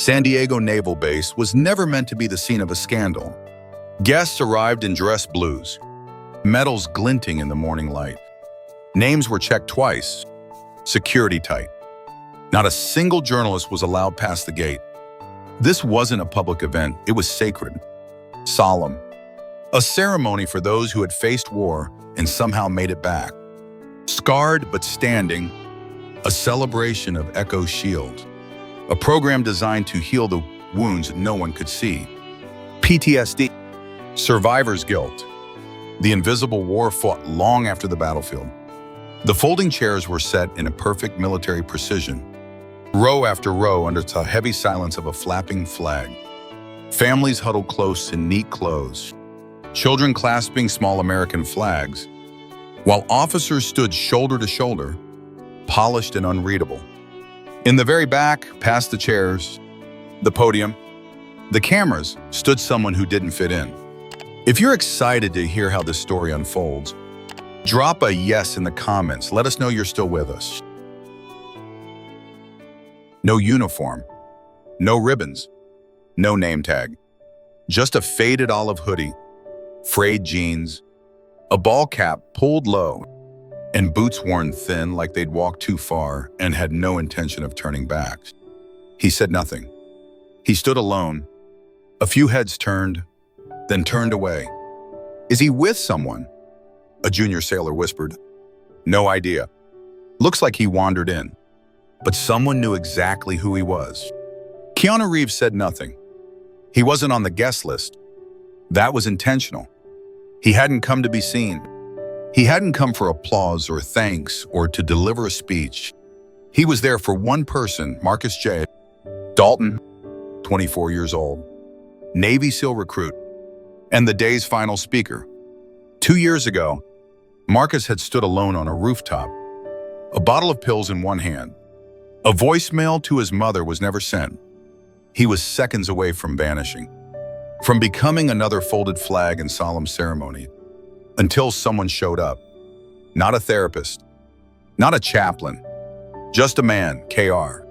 San Diego Naval Base was never meant to be the scene of a scandal. Guests arrived in dress blues, medals glinting in the morning light. Names were checked twice, security tight. Not a single journalist was allowed past the gate. This wasn't a public event, it was sacred, solemn. A ceremony for those who had faced war and somehow made it back. Scarred but standing, a celebration of Echo Shield. A program designed to heal the wounds no one could see. PTSD, survivor's guilt. The invisible war fought long after the battlefield. The folding chairs were set in a perfect military precision, row after row under the heavy silence of a flapping flag. Families huddled close in neat clothes, children clasping small American flags, while officers stood shoulder to shoulder, polished and unreadable. In the very back, past the chairs, the podium, the cameras, stood someone who didn't fit in. If you're excited to hear how this story unfolds, drop a yes in the comments. Let us know you're still with us. No uniform, no ribbons, no name tag. Just a faded olive hoodie, frayed jeans, a ball cap pulled low, and boots worn thin like they'd walked too far and had no intention of turning back. He said nothing. He stood alone. A few heads turned, then turned away. Is he with someone? A junior sailor whispered. No idea. Looks like he wandered in. But someone knew exactly who he was. Keanu Reeves said nothing. He wasn't on the guest list. That was intentional. He hadn't come to be seen. He hadn't come for applause or thanks or to deliver a speech. He was there for one person, Marcus J. Dalton, 24 years old, Navy SEAL recruit, and the day's final speaker. 2 years ago, Marcus had stood alone on a rooftop, a bottle of pills in one hand. A voicemail to his mother was never sent. He was seconds away from vanishing, from becoming another folded flag in solemn ceremony, until someone showed up. Not a therapist, not a chaplain, just a man, KR.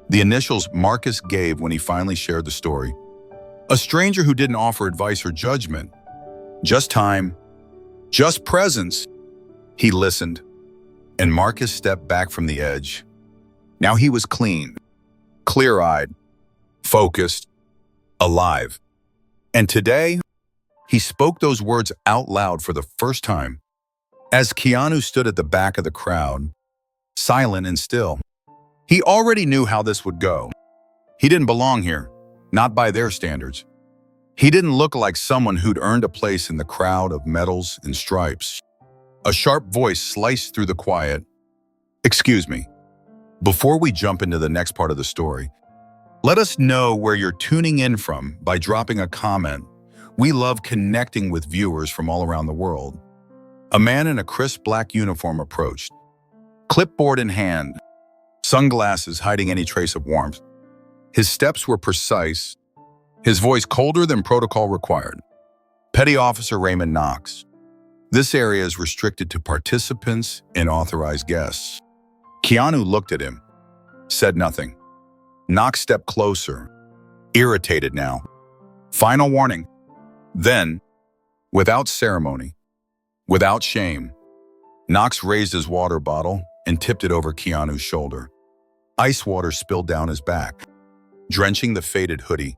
The initials Marcus gave when he finally shared the story. A stranger who didn't offer advice or judgment, just time, just presence. He listened, and Marcus stepped back from the edge. Now he was clean, clear-eyed, focused, alive. And today, he spoke those words out loud for the first time. As Keanu stood at the back of the crowd, silent and still, he already knew how this would go. He didn't belong here, not by their standards. He didn't look like someone who'd earned a place in the crowd of medals and stripes. A sharp voice sliced through the quiet. Excuse me. Before we jump into the next part of the story, let us know where you're tuning in from by dropping a comment. We love connecting with viewers from all around the world. A man in a crisp black uniform approached, clipboard in hand, sunglasses hiding any trace of warmth. His steps were precise, his voice colder than protocol required. Petty Officer Raymond Knox. This area is restricted to participants and authorized guests. Keanu looked at him, said nothing. Knox stepped closer, irritated now. Final warning. Then, without ceremony, without shame, Knox raised his water bottle and tipped it over Keanu's shoulder. Ice water spilled down his back, drenching the faded hoodie,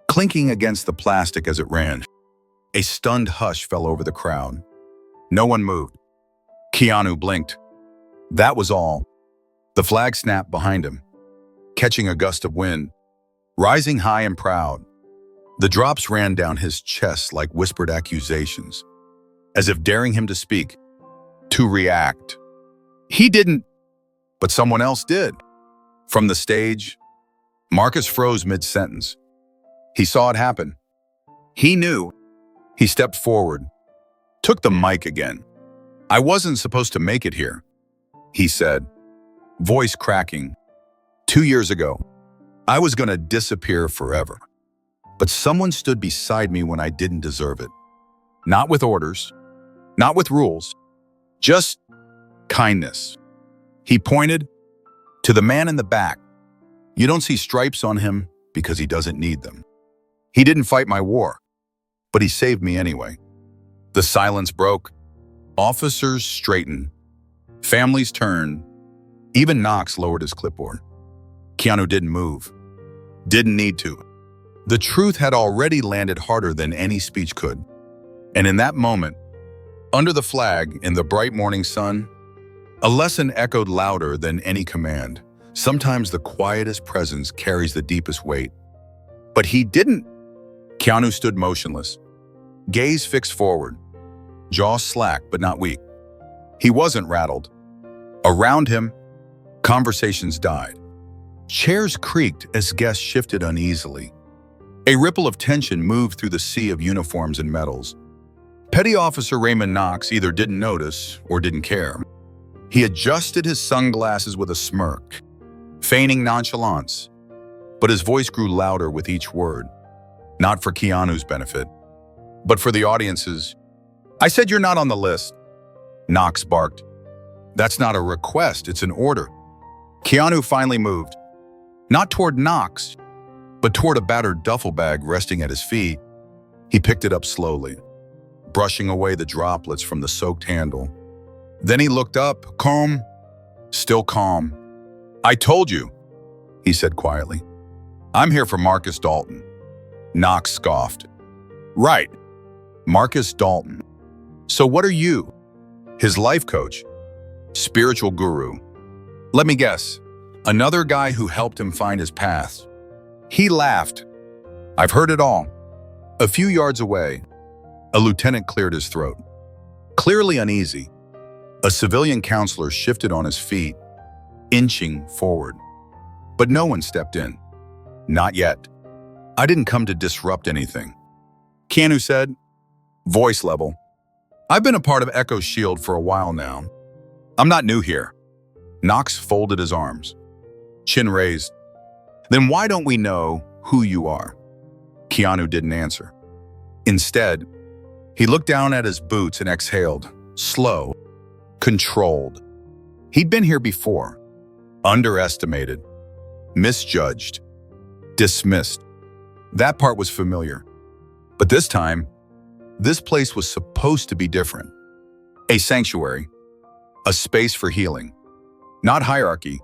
clinking against the plastic as it ran. A stunned hush fell over the crowd. No one moved. Keanu blinked. That was all. The flag snapped behind him, catching a gust of wind, rising high and proud. The drops ran down his chest like whispered accusations, as if daring him to speak, to react. He didn't, but someone else did. From the stage, Marcus froze mid-sentence. He saw it happen. He knew. He stepped forward, took the mic again. I wasn't supposed to make it here, he said, voice cracking. 2 years ago, I was going to disappear forever. But someone stood beside me when I didn't deserve it. Not with orders, not with rules, just kindness. He pointed to the man in the back. You don't see stripes on him, because he doesn't need them. He didn't fight my war, but he saved me anyway. The silence broke. Officers straightened. Families turned. Even Knox lowered his clipboard. Keanu didn't move. Didn't need to. The truth had already landed harder than any speech could. And in that moment, under the flag, in the bright morning sun, a lesson echoed louder than any command. Sometimes the quietest presence carries the deepest weight. But he didn't. Keanu stood motionless, gaze fixed forward, jaw slack but not weak. He wasn't rattled. Around him, conversations died. Chairs creaked as guests shifted uneasily. A ripple of tension moved through the sea of uniforms and medals. Petty Officer Raymond Knox either didn't notice or didn't care. He adjusted his sunglasses with a smirk, feigning nonchalance, but his voice grew louder with each word, not for Keanu's benefit, but for the audience's. "I said you're not on the list," Knox barked. "That's not a request, it's an order." Keanu finally moved, not toward Knox, but toward a battered duffel bag resting at his feet. He picked it up slowly, brushing away the droplets from the soaked handle. Then he looked up, calm, still calm. "I told you," he said quietly. "I'm here for Marcus Dalton." Knox scoffed. "Right, Marcus Dalton. So what are you? His life coach? Spiritual guru? Let me guess, another guy who helped him find his path?" He laughed. "I've heard it all." A few yards away, a lieutenant cleared his throat. Clearly uneasy, a civilian counselor shifted on his feet, inching forward. But no one stepped in. "Not yet. I didn't come to disrupt anything," Keanu said, voice level. "I've been a part of Echo's shield for a while now. I'm not new here." Knox folded his arms, chin raised. "Then why don't we know who you are?" Keanu didn't answer. Instead, he looked down at his boots and exhaled, slow, controlled. He'd been here before, underestimated, misjudged, dismissed. That part was familiar. But this time, this place was supposed to be different. A sanctuary, a space for healing, not hierarchy.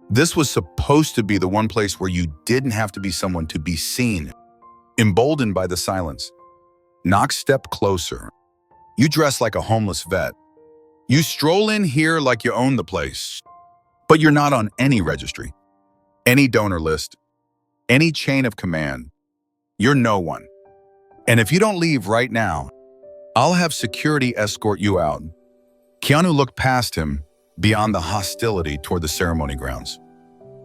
This was supposed to be the one place where you didn't have to be someone to be seen. Emboldened by the silence, Knox stepped closer. "You dress like a homeless vet. You stroll in here like you own the place. But you're not on any registry, any donor list, any chain of command. You're no one. And if you don't leave right now, I'll have security escort you out." Keanu looked past him, beyond the hostility toward the ceremony grounds.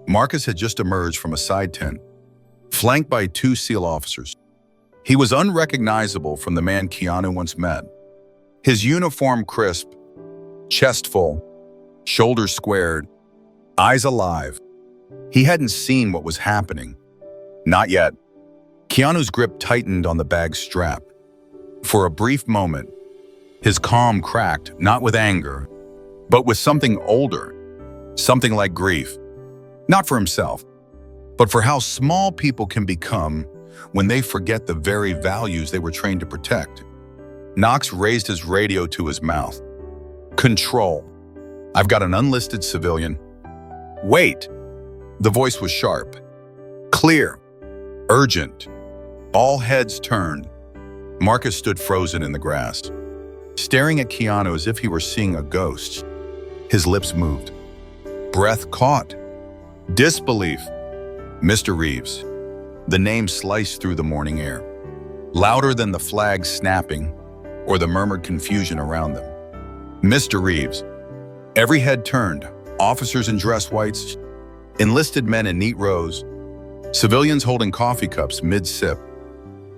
Marcus had just emerged from a side tent, flanked by 2 SEAL officers. He was unrecognizable from the man Keanu once met. His uniform crisp, chest full, shoulders squared, eyes alive. He hadn't seen what was happening. Not yet. Keanu's grip tightened on the bag's strap. For a brief moment, his calm cracked, not with anger, but with something older, something like grief. Not for himself, but for how small people can become when they forget the very values they were trained to protect. Knox raised his radio to his mouth. "Control. I've got an unlisted civilian." "Wait." The voice was sharp, clear, urgent. All heads turned. Marcus stood frozen in the grass, staring at Keanu as if he were seeing a ghost. His lips moved. Breath caught. Disbelief. "Mr. Reeves." The name sliced through the morning air, louder than the flag snapping or the murmured confusion around them. "Mr. Reeves." Every head turned, officers in dress whites, enlisted men in neat rows, civilians holding coffee cups mid-sip.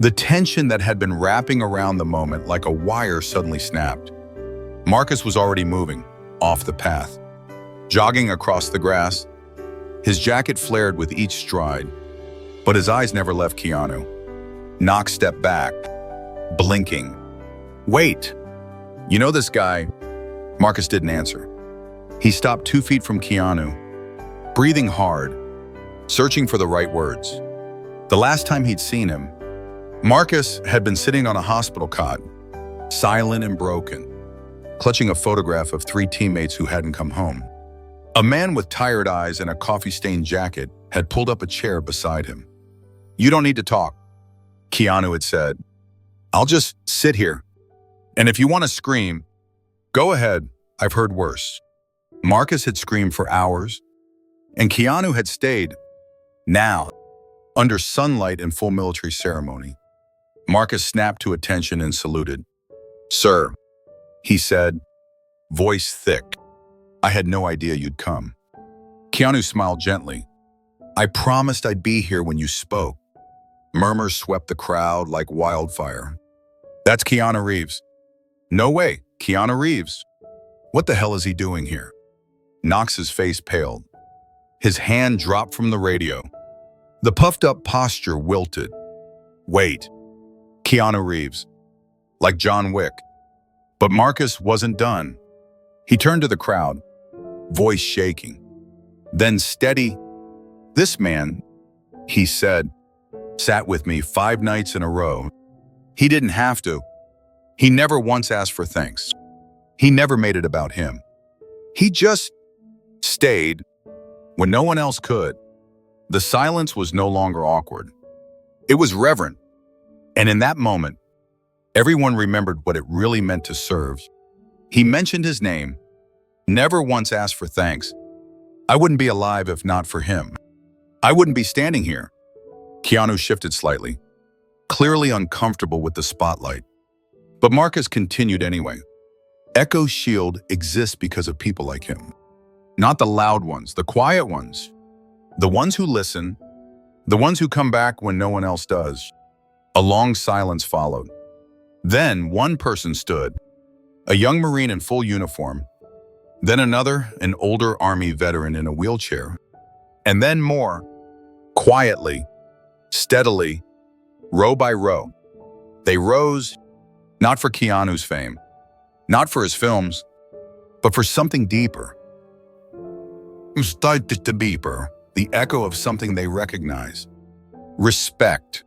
The tension that had been wrapping around the moment like a wire suddenly snapped. Marcus was already moving, off the path, jogging across the grass. His jacket flared with each stride, but his eyes never left Keanu. Knox stepped back, blinking. "Wait, you know this guy?" Marcus didn't answer. He stopped 2 feet from Keanu, breathing hard, searching for the right words. The last time he'd seen him, Marcus had been sitting on a hospital cot, silent and broken, clutching a photograph of 3 teammates who hadn't come home. A man with tired eyes and a coffee-stained jacket had pulled up a chair beside him. "You don't need to talk," Keanu had said. "I'll just sit here. And if you want to scream, go ahead. I've heard worse." Marcus had screamed for hours, and Keanu had stayed. Now, under sunlight and full military ceremony, Marcus snapped to attention and saluted. "Sir," he said, voice thick. "I had no idea you'd come." Keanu smiled gently. "I promised I'd be here when you spoke." Murmurs swept the crowd like wildfire. "That's Keanu Reeves." "No way, Keanu Reeves. What the hell is he doing here?" Knox's face paled. His hand dropped from the radio. The puffed-up posture wilted. "Wait, Keanu Reeves. Like John Wick." But Marcus wasn't done. He turned to the crowd, voice shaking. Then steady. "This man," he said, "sat with me 5 nights in a row. He didn't have to. He never once asked for thanks. He never made it about him. He just stayed when no one else could." The silence was no longer awkward. It was reverent. And in that moment, everyone remembered what it really meant to serve. He mentioned his name, never once asked for thanks. "I wouldn't be alive if not for him. I wouldn't be standing here." Keanu shifted slightly, clearly uncomfortable with the spotlight. But Marcus continued anyway. "Echo Shield exists because of people like him. Not the loud ones, the quiet ones. The ones who listen, the ones who come back when no one else does." A long silence followed. Then one person stood, a young Marine in full uniform. Then another, an older Army veteran in a wheelchair. And then more, quietly, steadily, row by row. They rose, not for Keanu's fame, not for his films, but for something deeper. Deeper, the echo of something they recognize. Respect,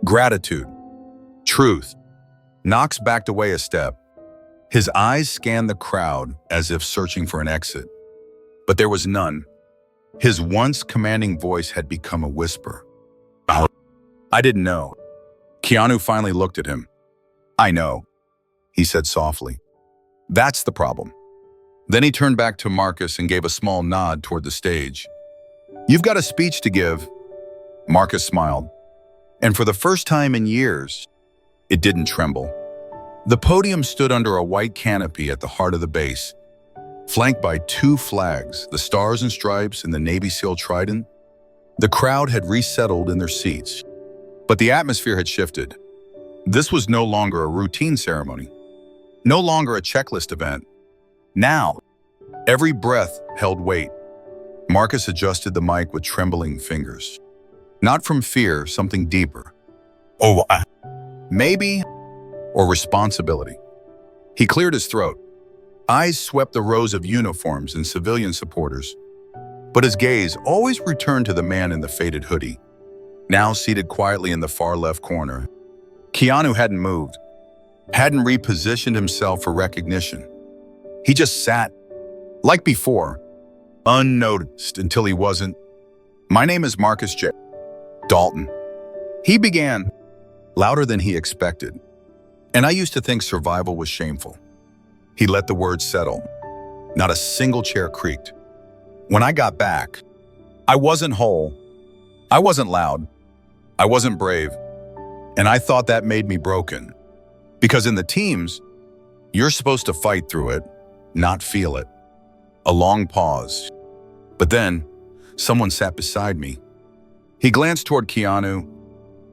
gratitude, truth. Knox backed away a step. His eyes scanned the crowd as if searching for an exit. But there was none. His once commanding voice had become a whisper. "I didn't know." Keanu finally looked at him. "I know," he said softly. "That's the problem." Then he turned back to Marcus and gave a small nod toward the stage. "You've got a speech to give." Marcus smiled. And for the first time in years, it didn't tremble. The podium stood under a white canopy at the heart of the base, flanked by 2 flags, the Stars and Stripes and the Navy SEAL Trident. The crowd had resettled in their seats, but the atmosphere had shifted. This was no longer a routine ceremony, no longer a checklist event. Now, every breath held weight. Marcus adjusted the mic with trembling fingers. Not from fear, something deeper. Maybe, or responsibility. He cleared his throat. Eyes swept the rows of uniforms and civilian supporters, but his gaze always returned to the man in the faded hoodie, now seated quietly in the far left corner. Keanu hadn't moved, hadn't repositioned himself for recognition. He just sat, like before, unnoticed until he wasn't. "My name is Marcus J. Dalton," he began, louder than he expected. "And I used to think survival was shameful." He let the words settle. Not a single chair creaked. "When I got back, I wasn't whole. I wasn't loud. I wasn't brave. And I thought that made me broken. Because in the teams, you're supposed to fight through it, not feel it." A long pause. But then, someone sat beside me. He glanced toward Keanu.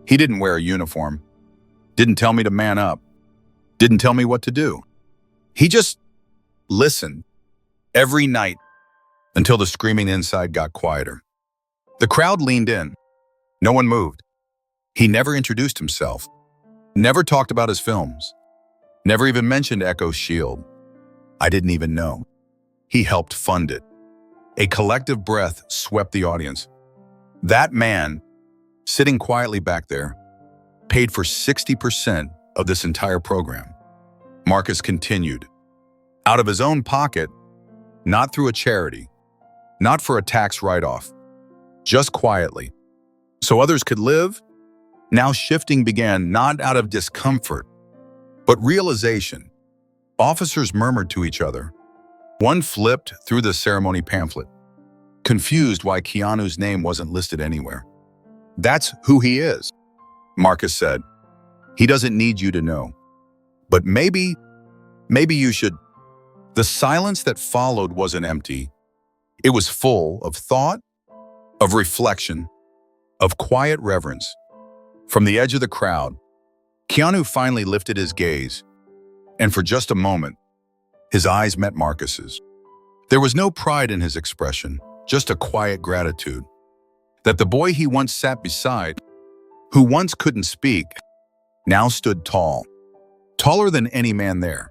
He didn't wear a uniform. Didn't tell me to man up. Didn't tell me what to do. He just listened every night until the screaming inside got quieter. The crowd leaned in. No one moved. He never introduced himself. Never talked about his films. Never even mentioned Echo Shield. I didn't even know. He helped fund it. A collective breath swept the audience. That man, sitting quietly back there, paid for 60% of this entire program. Marcus continued, out of his own pocket, not through a charity, not for a tax write-off, just quietly. So others could live? Now shifting began not out of discomfort, but realization. Officers murmured to each other. One flipped through the ceremony pamphlet, confused why Keanu's name wasn't listed anywhere. That's who he is, Marcus said. He doesn't need you to know. But maybe you should. The silence that followed wasn't empty. It was full of thought, of reflection, of quiet reverence. From the edge of the crowd, Keanu finally lifted his gaze, and for just a moment, his eyes met Marcus's. There was no pride in his expression, just a quiet gratitude that the boy he once sat beside, who once couldn't speak, now stood tall, taller than any man there.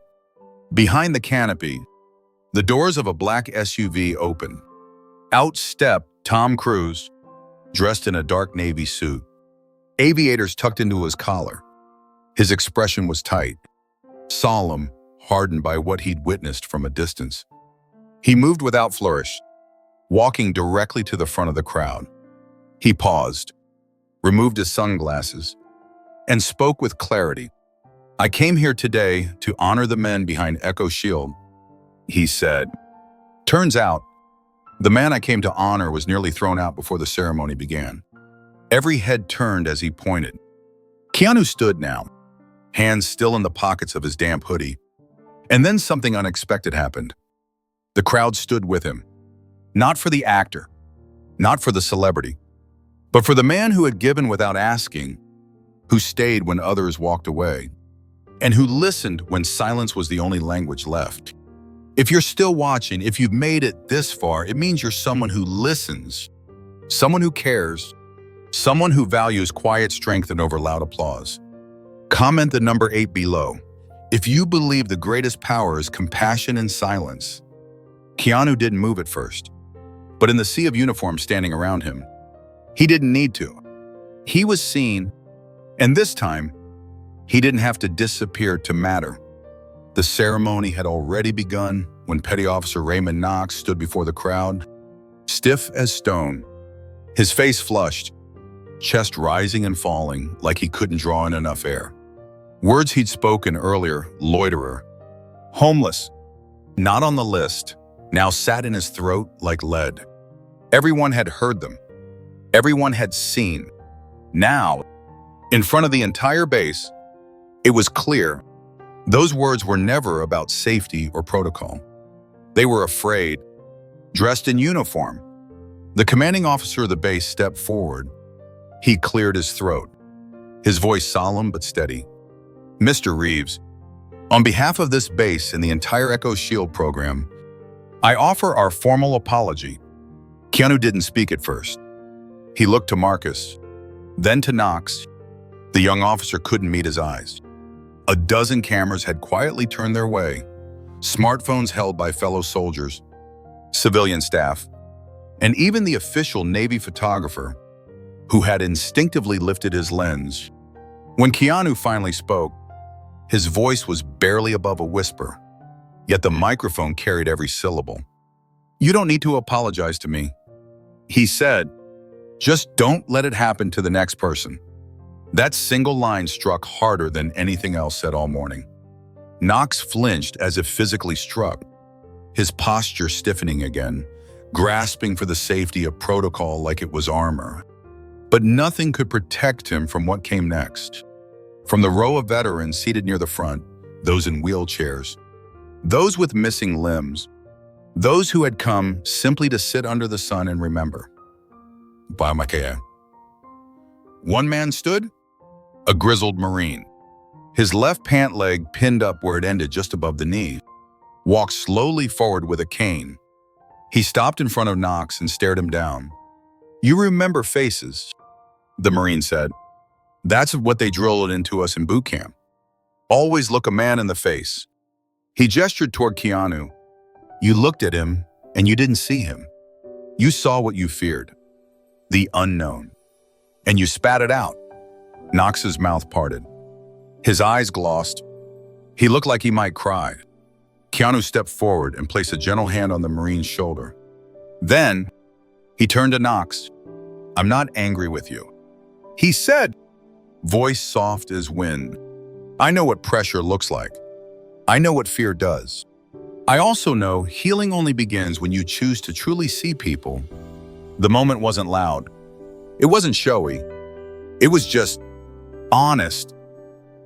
Behind the canopy, the doors of a black SUV opened. Out stepped Tom Cruise, dressed in a dark navy suit, aviators tucked into his collar. His expression was tight, solemn, hardened by what he'd witnessed from a distance. He moved without flourish, walking directly to the front of the crowd. He paused, removed his sunglasses, and spoke with clarity. I came here today to honor the men behind Echo Shield, he said. Turns out, the man I came to honor was nearly thrown out before the ceremony began. Every head turned as he pointed. Keanu stood now, hands still in the pockets of his damp hoodie. And then something unexpected happened. The crowd stood with him, not for the actor, not for the celebrity, but for the man who had given without asking, who stayed when others walked away, and who listened when silence was the only language left. If you're still watching, if you've made it this far, it means you're someone who listens, someone who cares, someone who values quiet strength and over loud applause. Comment the number 8 below if you believe the greatest power is compassion and silence. Keanu didn't move at first, but in the sea of uniforms standing around him, he didn't need to. He was seen, and this time, he didn't have to disappear to matter. The ceremony had already begun when Petty Officer Raymond Knox stood before the crowd, stiff as stone, his face flushed, chest rising and falling like he couldn't draw in enough air. Words he'd spoken earlier, loiterer, homeless, not on the list, now sat in his throat like lead. Everyone had heard them. Everyone had seen. Now, in front of the entire base, it was clear those words were never about safety or protocol. They were afraid, dressed in uniform. The commanding officer of the base stepped forward. He cleared his throat, his voice solemn but steady. Mr. Reeves, on behalf of this base and the entire Echo Shield program, I offer our formal apology. Keanu didn't speak at first. He looked to Marcus, then to Knox. The young officer couldn't meet his eyes. A dozen cameras had quietly turned their way, smartphones held by fellow soldiers, civilian staff, and even the official Navy photographer, who had instinctively lifted his lens. When Keanu finally spoke, his voice was barely above a whisper, yet the microphone carried every syllable. You don't need to apologize to me, he said. Just don't let it happen to the next person. That single line struck harder than anything else said all morning. Knox flinched as if physically struck, his posture stiffening again, grasping for the safety of protocol like it was armor. But nothing could protect him from what came next. From the row of veterans seated near the front, those in wheelchairs, those with missing limbs, those who had come simply to sit under the sun and remember. One man stood, a grizzled Marine, his left pant leg pinned up where it ended just above the knee, walked slowly forward with a cane. He stopped in front of Knox and stared him down. You remember faces, the Marine said. That's what they drilled into us in boot camp. Always look a man in the face. He gestured toward Keanu. You looked at him and you didn't see him. You saw what you feared. The unknown. And you spat it out. Knox's mouth parted. His eyes glossed. He looked like he might cry. Keanu stepped forward and placed a gentle hand on the Marine's shoulder. Then, he turned to Knox. "I'm not angry with you," he said, voice soft as wind. "I know what pressure looks like. I know what fear does. I also know healing only begins when you choose to truly see people." The moment wasn't loud. It wasn't showy. It was just honest.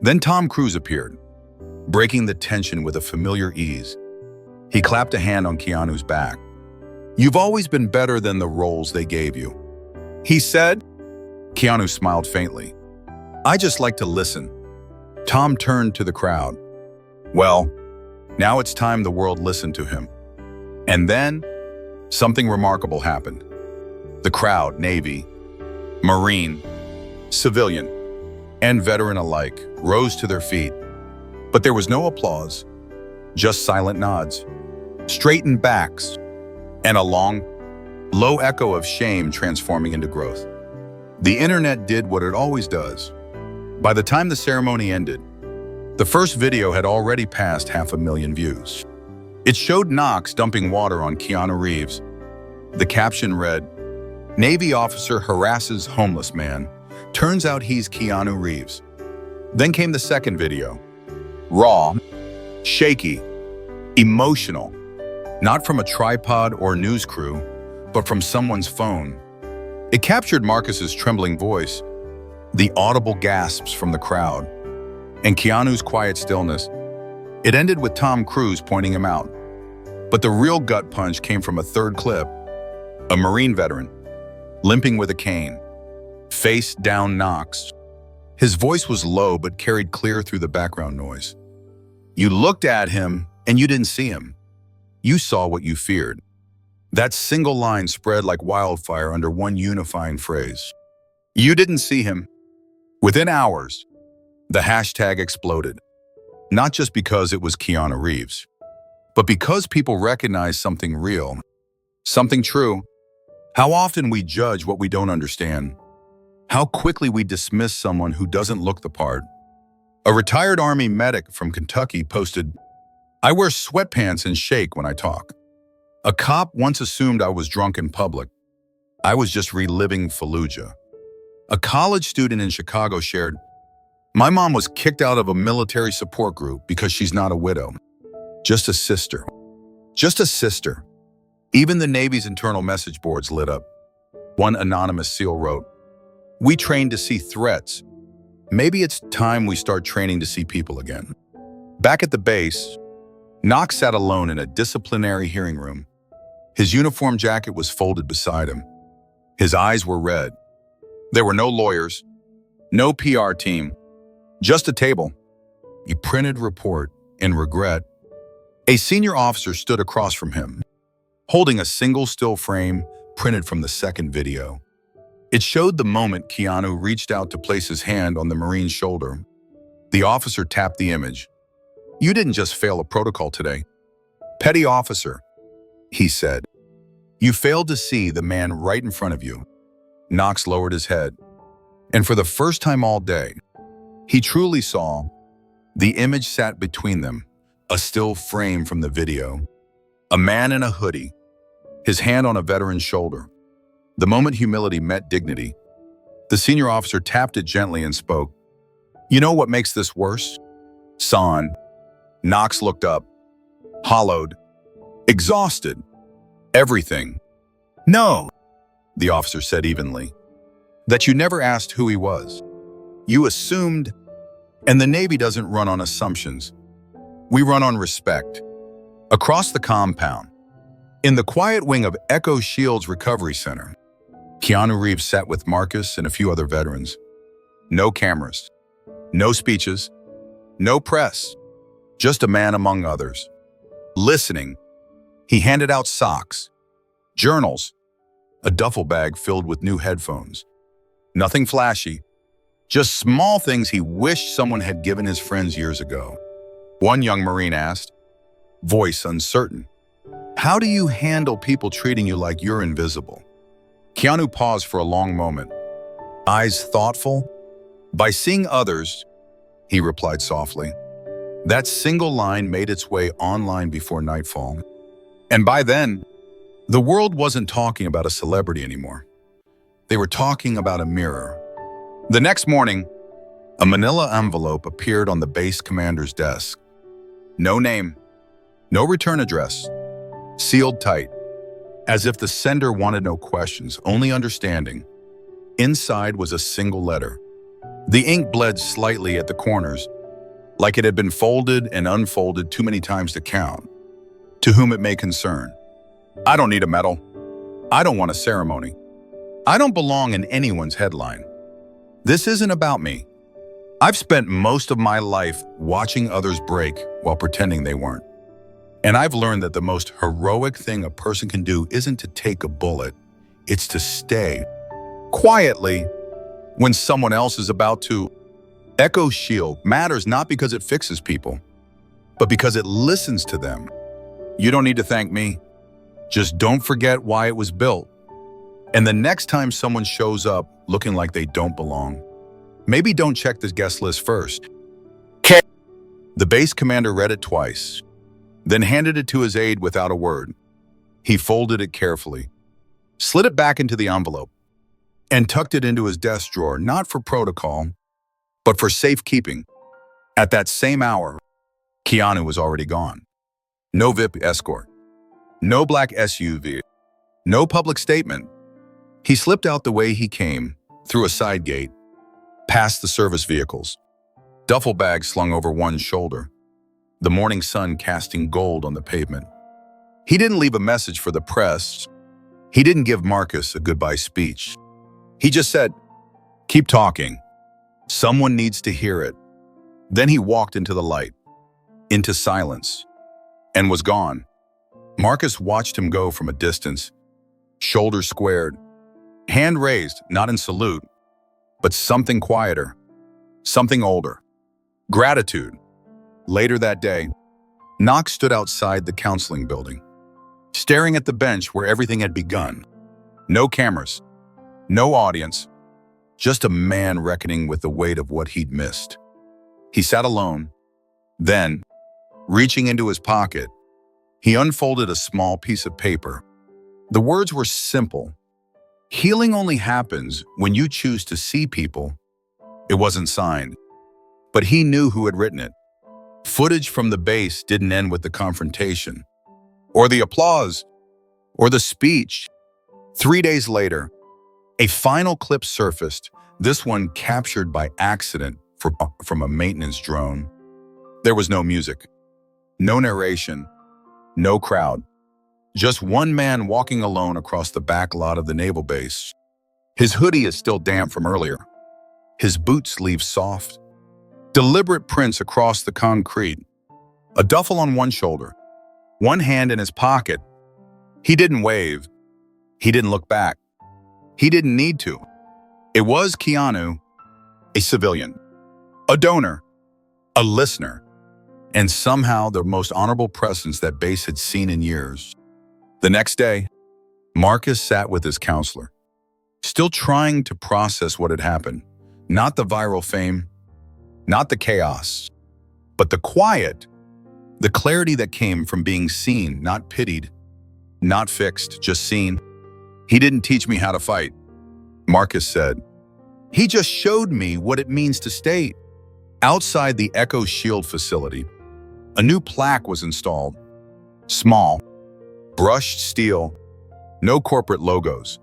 Then Tom Cruise appeared, breaking the tension with a familiar ease. He clapped a hand on Keanu's back. "You've always been better than the roles they gave you," he said. Keanu smiled faintly. "I just like to listen." Tom turned to the crowd. "Well, now it's time the world listened to him." And then, something remarkable happened. The crowd, Navy, Marine, civilian, and veteran alike, rose to their feet. But there was no applause, just silent nods, straightened backs, and a long, low echo of shame transforming into growth. The internet did what it always does. By the time the ceremony ended, the first video had already passed 500,000 views. It showed Knox dumping water on Keanu Reeves. The caption read, "Navy officer harasses homeless man. Turns out he's Keanu Reeves." Then came the second video. Raw, shaky, emotional. Not from a tripod or news crew, but from someone's phone. It captured Marcus's trembling voice, the audible gasps from the crowd, and Keanu's quiet stillness. It ended with Tom Cruise pointing him out. But the real gut punch came from a third clip. A Marine veteran, limping with a cane, face down Knox. His voice was low but carried clear through the background noise. "You looked at him and you didn't see him. You saw what you feared." That single line spread like wildfire under one unifying phrase. "You didn't see him." Within hours, the hashtag exploded. Not just because it was Keanu Reeves, but because people recognized something real, something true. How often we judge what we don't understand. How quickly we dismiss someone who doesn't look the part. A retired Army medic from Kentucky posted, "I wear sweatpants and shake when I talk." A cop once assumed I was drunk in public. I was just reliving Fallujah. A college student in Chicago shared, "My mom was kicked out of a military support group because she's not a widow. Just a sister." Just a sister. Even the Navy's internal message boards lit up. One anonymous SEAL wrote, "We train to see threats. Maybe it's time we start training to see people again." Back at the base, Knox sat alone in a disciplinary hearing room. His uniform jacket was folded beside him. His eyes were red. There were no lawyers, no PR team, just a table, a printed report, and regret. A senior officer stood across from him, holding a single still frame printed from the second video. It showed the moment Keanu reached out to place his hand on the Marine's shoulder. The officer tapped the image. "You didn't just fail a protocol today. Petty officer," he said. "You failed to see the man right in front of you." Knox lowered his head. And for the first time all day, he truly saw. The image sat between them, a still frame from the video. A man in a hoodie, his hand on a veteran's shoulder. The moment humility met dignity, the senior officer tapped it gently and spoke. "You know what makes this worse, son?" Knox looked up, hollowed, exhausted. "Everything." "No," the officer said evenly. "That you never asked who he was. You assumed, and the Navy doesn't run on assumptions. We run on respect." Across the compound, in the quiet wing of Echo Shield's Recovery Center, Keanu Reeves sat with Marcus and a few other veterans. No cameras, no speeches, no press, just a man among others. Listening, he handed out socks, journals, a duffel bag filled with new headphones. Nothing flashy, just small things he wished someone had given his friends years ago. One young Marine asked, voice uncertain, "How do you handle people treating you like you're invisible?" Keanu paused for a long moment. eyes thoughtful. By seeing others, he replied softly. That single line made its way online before nightfall. And by then, the world wasn't talking about a celebrity anymore. They were talking about a mirror. The next morning, a manila envelope appeared on the base commander's desk. No name, no return address, sealed tight, as if the sender wanted no questions, only understanding. Inside was a single letter. The ink bled slightly at the corners, like it had been folded and unfolded too many times to count. To whom it may concern. I don't need a medal. I don't want a ceremony. I don't belong in anyone's headline. This isn't about me. I've spent most of my life watching others break while pretending they weren't. And I've learned that the most heroic thing a person can do isn't to take a bullet, it's to stay quietly when someone else is about to. Echo Shield matters not because it fixes people, but because it listens to them. You don't need to thank me. Just don't forget why it was built. And the next time someone shows up looking like they don't belong, maybe don't check the guest list first. The base commander read it twice, then handed it to his aide without a word. He folded it carefully, slid it back into the envelope, and tucked it into his desk drawer, not for protocol, but for safekeeping. At that same hour, Keanu was already gone. No VIP escort, no black SUV, no public statement. He slipped out the way he came, through a side gate, past the service vehicles, duffel bag slung over one shoulder, the morning sun casting gold on the pavement. He didn't leave a message for the press. He didn't give Marcus a goodbye speech. He just said, "Keep talking. Someone needs to hear it." Then he walked into the light, into silence, and was gone. Marcus watched him go from a distance, shoulders squared, hand raised, not in salute, but something quieter, something older. Gratitude. Later that day, Knox stood outside the counseling building, staring at the bench where everything had begun. No cameras, no audience, just a man reckoning with the weight of what he'd missed. He sat alone. Then, reaching into his pocket, he unfolded a small piece of paper. The words were simple. Healing only happens when you choose to see people. It wasn't signed, but he knew who had written it. Footage from the base didn't end with the confrontation, or the applause, or the speech. 3 days later, a final clip surfaced, this one captured by accident from a maintenance drone. There was no music, no narration, no crowd. Just one man walking alone across the back lot of the naval base. His hoodie is still damp from earlier. His boot sleeves soft. Deliberate prints across the concrete. A duffel on one shoulder, one hand in his pocket. He didn't wave. He didn't look back. He didn't need to. It was Keanu, a civilian, a donor, a listener, and somehow the most honorable presence that base had seen in years. The next day, Marcus sat with his counselor, still trying to process what had happened. Not the viral fame, not the chaos, but the quiet, the clarity that came from being seen, not pitied, not fixed, just seen. He didn't teach me how to fight, Marcus said. He just showed me what it means to stay. Outside the Echo Shield facility, a new plaque was installed. Small, brushed steel, no corporate logos.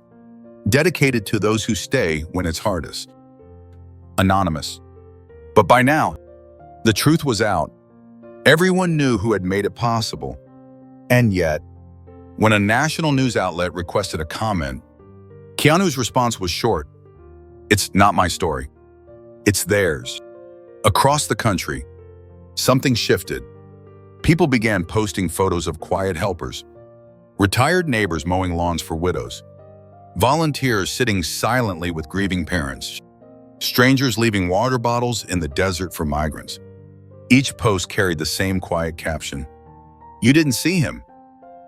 Dedicated to those who stay when it's hardest. Anonymous. But by now, the truth was out. Everyone knew who had made it possible. And yet, when a national news outlet requested a comment, Keanu's response was short. It's not my story. It's theirs. Across the country, something shifted. People began posting photos of quiet helpers, retired neighbors mowing lawns for widows, volunteers sitting silently with grieving parents, strangers leaving water bottles in the desert for migrants. Each post carried the same quiet caption. You didn't see him.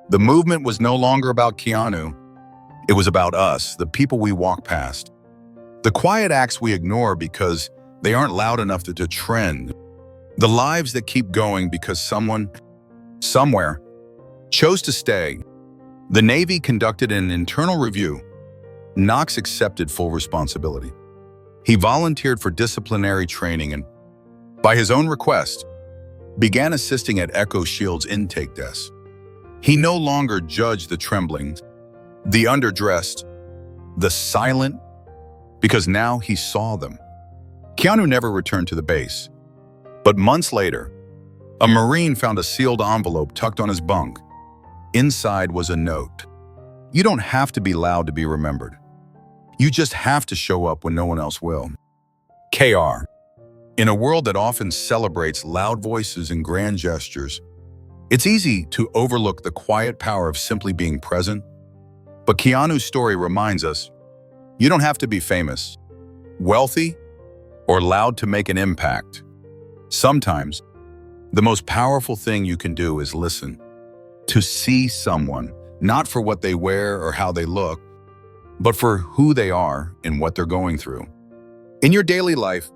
The movement was no longer about Keanu. It was about us, the people we walk past. The quiet acts we ignore because they aren't loud enough to trend. The lives that keep going because someone, somewhere, chose to stay. The Navy conducted an internal review. Knox accepted full responsibility. He volunteered for disciplinary training and, by his own request, began assisting at Echo Shield's intake desk. He no longer judged the trembling, the underdressed, the silent, because now he saw them. Keanu never returned to the base, but months later, a Marine found a sealed envelope tucked on his bunk. Inside was a note. You don't have to be loud to be remembered. You just have to show up when no one else will. KR. In a world that often celebrates loud voices and grand gestures, it's easy to overlook the quiet power of simply being present. But Keanu's story reminds us, you don't have to be famous, wealthy, or loud to make an impact. Sometimes, the most powerful thing you can do is listen. To see someone, not for what they wear or how they look, but for who they are and what they're going through. In your daily life,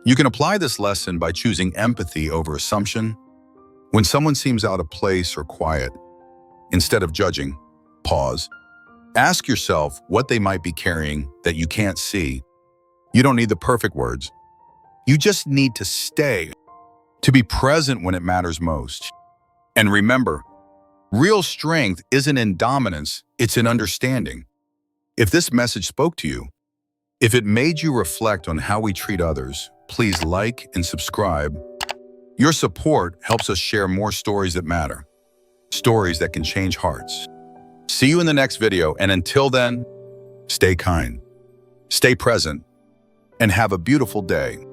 you can apply this lesson by choosing empathy over assumption. When someone seems out of place or quiet, instead of judging, pause. Ask yourself what they might be carrying that you can't see. You don't need the perfect words. You just need to stay, to be present when it matters most. And remember, real strength isn't in dominance, it's in understanding. If this message spoke to you, if it made you reflect on how we treat others, please like and subscribe. Your support helps us share more stories that matter, stories that can change hearts. See you in the next video, and until then, stay kind, stay present, and have a beautiful day.